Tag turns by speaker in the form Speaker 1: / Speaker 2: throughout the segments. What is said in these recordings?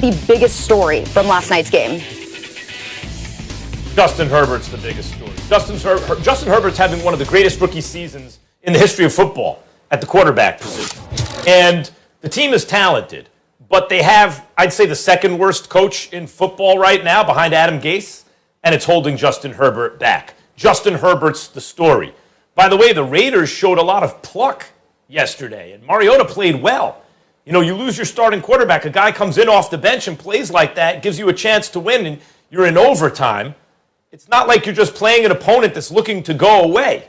Speaker 1: the biggest story from last night's game?
Speaker 2: Justin Herbert's the biggest story. Justin Herbert's having one of the greatest rookie seasons in the history of football at the quarterback position. And the team is talented, but they have, I'd say, the second worst coach in football right now behind Adam Gase, and it's holding Justin Herbert back. Justin Herbert's the story. By the way, the Raiders showed a lot of pluck yesterday, and Mariota played well. You know, you lose your starting quarterback, a guy comes in off the bench and plays like that, gives you a chance to win, and you're in overtime. It's not like you're just playing an opponent that's looking to go away.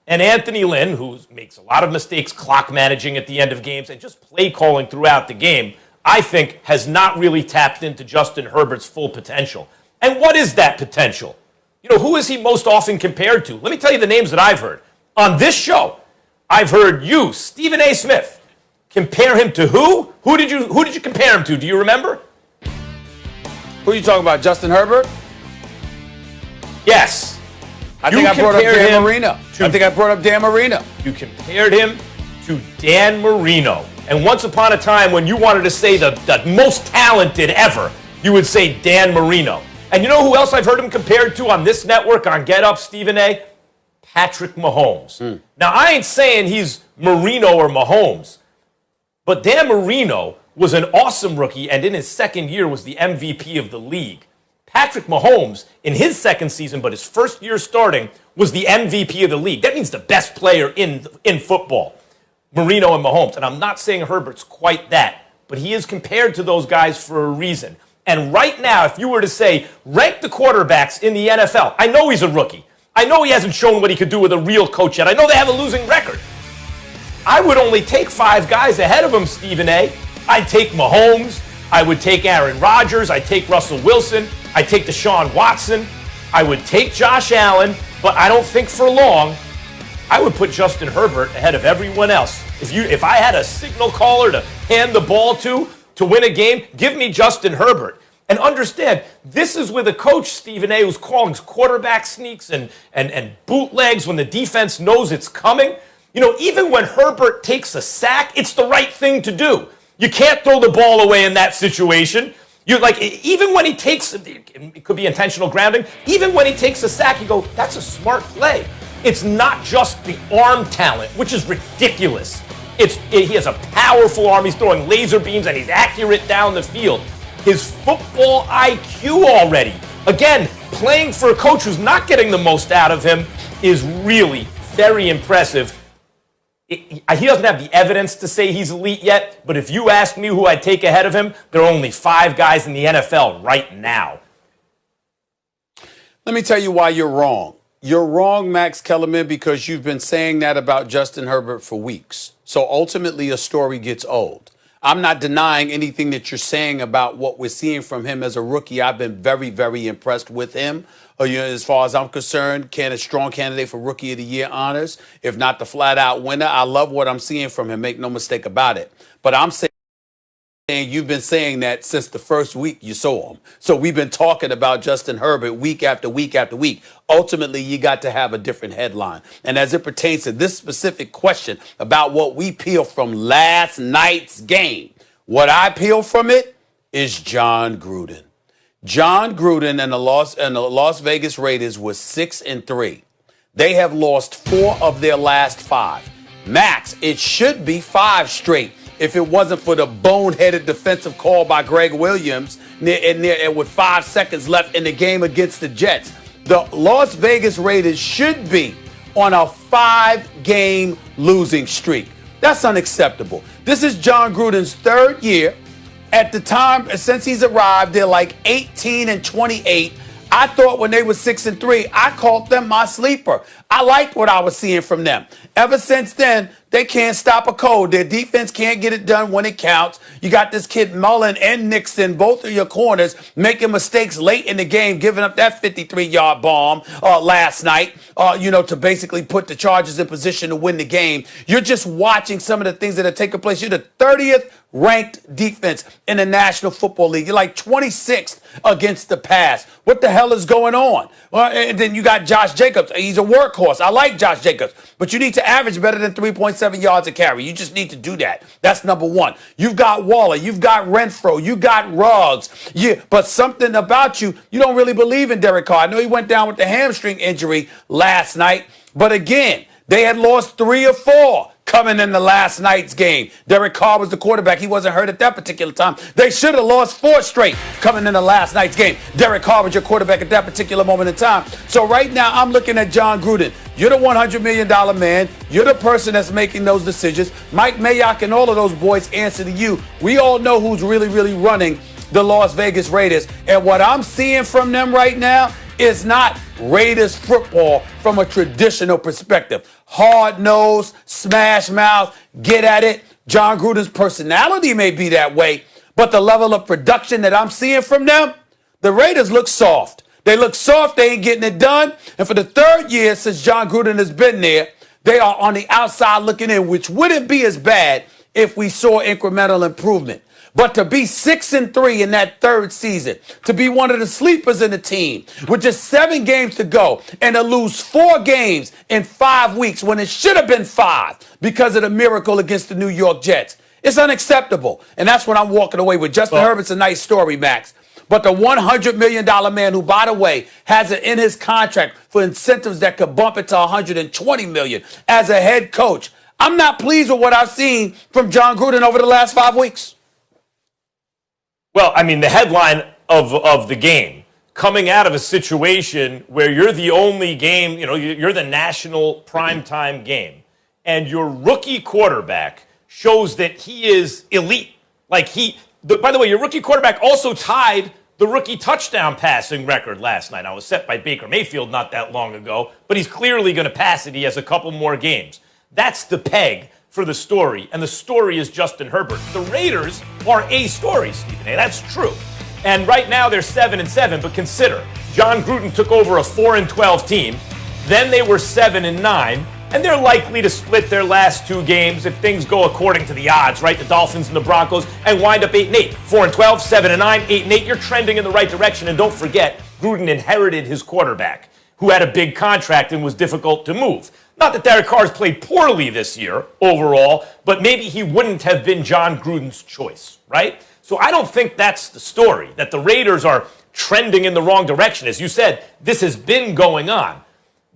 Speaker 2: And Anthony Lynn, who makes a lot of mistakes clock managing at the end of games and just play calling throughout the game, I think has not really tapped into Justin Herbert's full potential. And what is that potential? You know, who is he most often compared to? Let me tell you the names that I've heard. On this show, I've heard you, Stephen A. Smith, compare him to who? Who did you compare him to? Do you remember?
Speaker 3: Who are you talking about, Justin Herbert?
Speaker 2: Yes.
Speaker 3: I think I brought up Dan Marino.
Speaker 2: You compared him to Dan Marino. And once upon a time, when you wanted to say the most talented ever, you would say Dan Marino. And you know who else I've heard him compared to on this network, on Get Up, Stephen A.? Patrick Mahomes. Now, I ain't saying he's Marino or Mahomes, but Dan Marino was an awesome rookie, and in his second year was the MVP of the league. Patrick Mahomes, in his second season, but his first year starting, was the MVP of the league. That means the best player in football, Marino and Mahomes. And I'm not saying Herbert's quite that, but he is compared to those guys for a reason. And right now, if you were to say, rank the quarterbacks in the NFL, I know he's a rookie. I know he hasn't shown what he could do with a real coach yet. I know they have a losing record. I would only take 5 guys ahead of him, Stephen A. I'd take Mahomes. I would take Aaron Rodgers. I'd take Russell Wilson. I'd take Deshaun Watson. I would take Josh Allen. But I don't think for long I would put Justin Herbert ahead of everyone else. If I had a signal caller to hand the ball to win a game, give me Justin Herbert. And understand, this is with a coach, Stephen A., who's calling quarterback sneaks and bootlegs when the defense knows it's coming. You know, even when Herbert takes a sack, it's the right thing to do. You can't throw the ball away in that situation. You're like, even when he takes, it could be intentional grounding, even when he takes a sack, you go, that's a smart play. It's not just the arm talent, which is ridiculous. He has a powerful arm. He's throwing laser beams and he's accurate down the field. His football IQ already, again, playing for a coach who's not getting the most out of him, is really very impressive. He doesn't have the evidence to say he's elite yet, but if you ask me who I'd take ahead of him, there are only 5 guys in the NFL right now.
Speaker 3: Let me tell you why you're wrong. You're wrong, Max Kellerman, because you've been saying that about Justin Herbert for weeks. So ultimately, a story gets old. I'm not denying anything that you're saying about what we're seeing from him as a rookie. I've been very, very impressed with him. As far as I'm concerned, a strong candidate for Rookie of the Year honors, if not the flat-out winner. I love what I'm seeing from him, make no mistake about it. But I'm saying you've been saying that since the first week you saw him. So we've been talking about Justin Herbert week after week after week. Ultimately, you got to have a different headline. And as it pertains to this specific question about what we peel from last night's game, what I peel from it is Jon Gruden. Jon Gruden and the Las Vegas Raiders was 6-3. They have lost 4 of their last 5. Max, it should be 5 straight if it wasn't for the boneheaded defensive call by Greg Williams with 5 seconds left in the game against the Jets. The Las Vegas Raiders should be on a 5-game losing streak. That's unacceptable. This is Jon Gruden's 3rd year. At the time, since he's arrived, they're like 18-28. I thought when they were 6-3, I called them my sleeper. I liked what I was seeing from them. Ever since then, they can't stop a cold. Their defense can't get it done when it counts. You got this kid Mullen and Nixon, both of your corners, making mistakes late in the game, giving up that 53-yard bomb last night, to basically put the Chargers in position to win the game. You're just watching some of the things that are taking place. You're the 30th ranked defense in the National Football League. You're like 26th against the pass. What the hell is going on? Well, and then you got Josh Jacobs. He's a workhorse. I like Josh Jacobs, but you need to average better than 3.7 yards a carry. You just need to do that. That's number one. You've got Waller. You've got Renfro. You got Ruggs. But something about you don't really believe in Derek Carr. I know he went down with the hamstring injury last night, but again, they had lost 3 or 4 coming in the last night's game. Derek Carr was the quarterback. He wasn't hurt at that particular time. They should have lost 4 straight coming in the last night's game. Derek Carr was your quarterback at that particular moment in time. So right now, I'm looking at Jon Gruden. You're the $100 million man. You're the person that's making those decisions. Mike Mayock and all of those boys answer to you. We all know who's really, really running the Las Vegas Raiders. And what I'm seeing from them right now is not Raiders football from a traditional perspective. Hard-nosed, smash mouth, get at it. Jon Gruden's personality may be that way, but the level of production that I'm seeing from them, the Raiders look soft. They look soft, they ain't getting it done. And for the 3rd year since Jon Gruden has been there, they are on the outside looking in, which wouldn't be as bad if we saw incremental improvement. But to be 6-3 in that 3rd season, to be one of the sleepers in the team with just 7 games to go and to lose 4 games in 5 weeks when it should have been 5 because of the miracle against the New York Jets, it's unacceptable. And that's what I'm walking away with. Justin Herbert's a nice story, Max. But the $100 million man who, by the way, has it in his contract for incentives that could bump it to $120 million as a head coach, I'm not pleased with what I've seen from Jon Gruden over the last 5 weeks.
Speaker 2: Well, I mean, the headline of the game, coming out of a situation where you're the only game, you're the national primetime game, and your rookie quarterback shows that he is elite. By the way, your rookie quarterback also tied the rookie touchdown passing record last night. Now, it was set by Baker Mayfield not that long ago, but he's clearly going to pass it. He has a couple more games. That's the peg for the story, and the story is Justin Herbert. The Raiders are a story, Stephen A. That's true. And right now they're 7-7, but consider, Jon Gruden took over a 4-12 team, then they were 7-9, and they're likely to split their last 2 games if things go according to the odds, right? The Dolphins and the Broncos, and wind up 8-8. 4-12, 7-9, 8-8. You're trending in the right direction, and don't forget, Gruden inherited his quarterback, who had a big contract and was difficult to move. Not that Derek Carr's played poorly this year overall, but maybe he wouldn't have been Jon Gruden's choice, right? So I don't think that's the story, that the Raiders are trending in the wrong direction. As you said, this has been going on.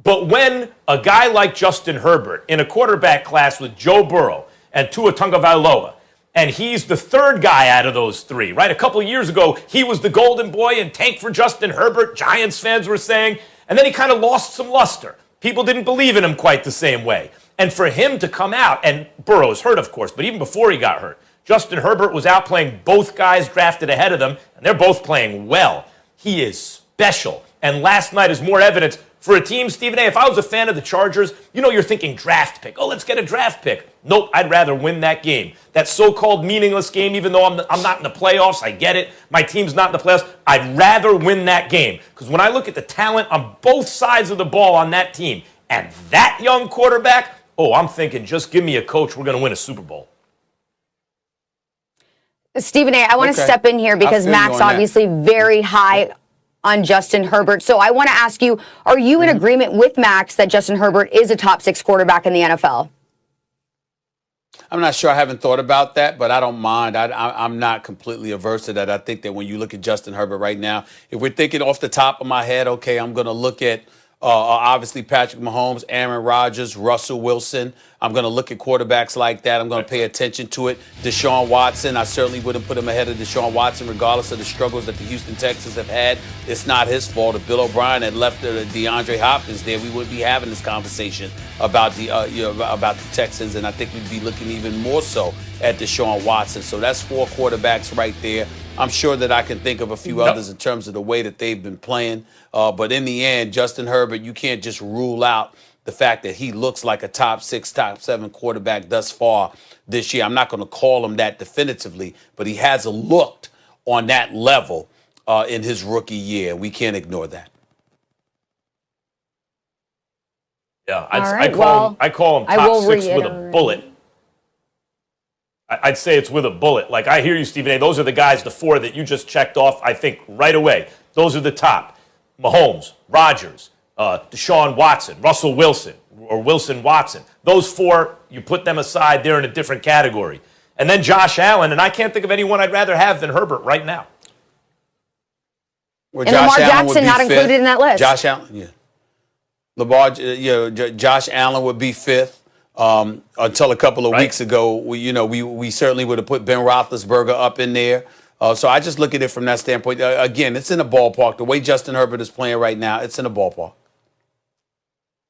Speaker 2: But when a guy like Justin Herbert in a quarterback class with Joe Burrow and Tua Tagovailoa, and he's the 3rd guy out of those 3, right? A couple of years ago, he was the golden boy and tank for Justin Herbert, Giants fans were saying, and then he kind of lost some luster. People didn't believe in him quite the same way. And for him to come out, and Burrow's hurt, of course, but even before he got hurt, Justin Herbert was out playing both guys drafted ahead of them, and they're both playing well. He is special. And last night is more evidence for a team, Stephen A. If I was a fan of the Chargers, you're thinking draft pick. Oh, let's get a draft pick. Nope, I'd rather win that game. That so-called meaningless game, even though I'm not in the playoffs, I get it. My team's not in the playoffs. I'd rather win that game. Because when I look at the talent on both sides of the ball on that team, and that young quarterback, I'm thinking, just give me a coach. We're going to win a Super Bowl.
Speaker 1: Stephen A., I want to step in here because Max obviously very high on Justin Herbert. So I want to ask you, are you in agreement with Max that Justin Herbert is a top 6 quarterback in the NFL?
Speaker 3: I'm not sure. I haven't thought about that, but I don't mind. I'm not completely averse to that. I think that when you look at Justin Herbert right now, if we're thinking off the top of my head, okay, I'm going to look at obviously Patrick Mahomes, Aaron Rodgers, Russell Wilson. I'm going to look at quarterbacks like that. I'm going to pay attention to it. Deshaun Watson, I certainly wouldn't put him ahead of Deshaun Watson regardless of the struggles that the Houston Texans have had. It's not his fault. If Bill O'Brien had left DeAndre Hopkins there, we wouldn't be having this conversation about the Texans, and I think we'd be looking even more so at Deshaun Watson. So that's 4 quarterbacks right there. I'm sure that I can think of a few others in terms of the way that they've been playing. But in the end, Justin Herbert, you can't just rule out the fact that he looks like a top 6, top 7 quarterback thus far this year. I'm not going to call him that definitively, but he has looked on that level in his rookie year. We can't ignore that.
Speaker 2: Yeah, I call him top 6 with a bullet. I'd say it's with a bullet. Like, I hear you, Stephen A. Those are the guys, the four that you just checked off, I think, right away. Those are the top. Mahomes, Rodgers, Deshaun Watson, Russell Wilson, or Wilson Watson. Those four, you put them aside, they're in a different category. And then Josh Allen, and I can't think of anyone I'd rather have than Herbert right now.
Speaker 3: Well,
Speaker 1: and Lamar Jackson not included in that list.
Speaker 3: Josh Allen, yeah. Josh Allen would be fifth. Until a couple of weeks ago, we certainly would have put Ben Roethlisberger up in there. So I just look at it from that standpoint. Again, it's in a ballpark. The way Justin Herbert is playing right now, it's in a ballpark.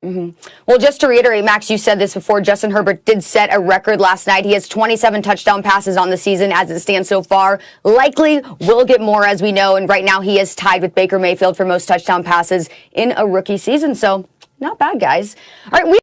Speaker 1: Well, just to reiterate, Max, you said this before. Justin Herbert did set a record last night. He has 27 touchdown passes on the season as it stands so far. Likely will get more, as we know. And right now he is tied with Baker Mayfield for most touchdown passes in a rookie season. So not bad, guys. All right.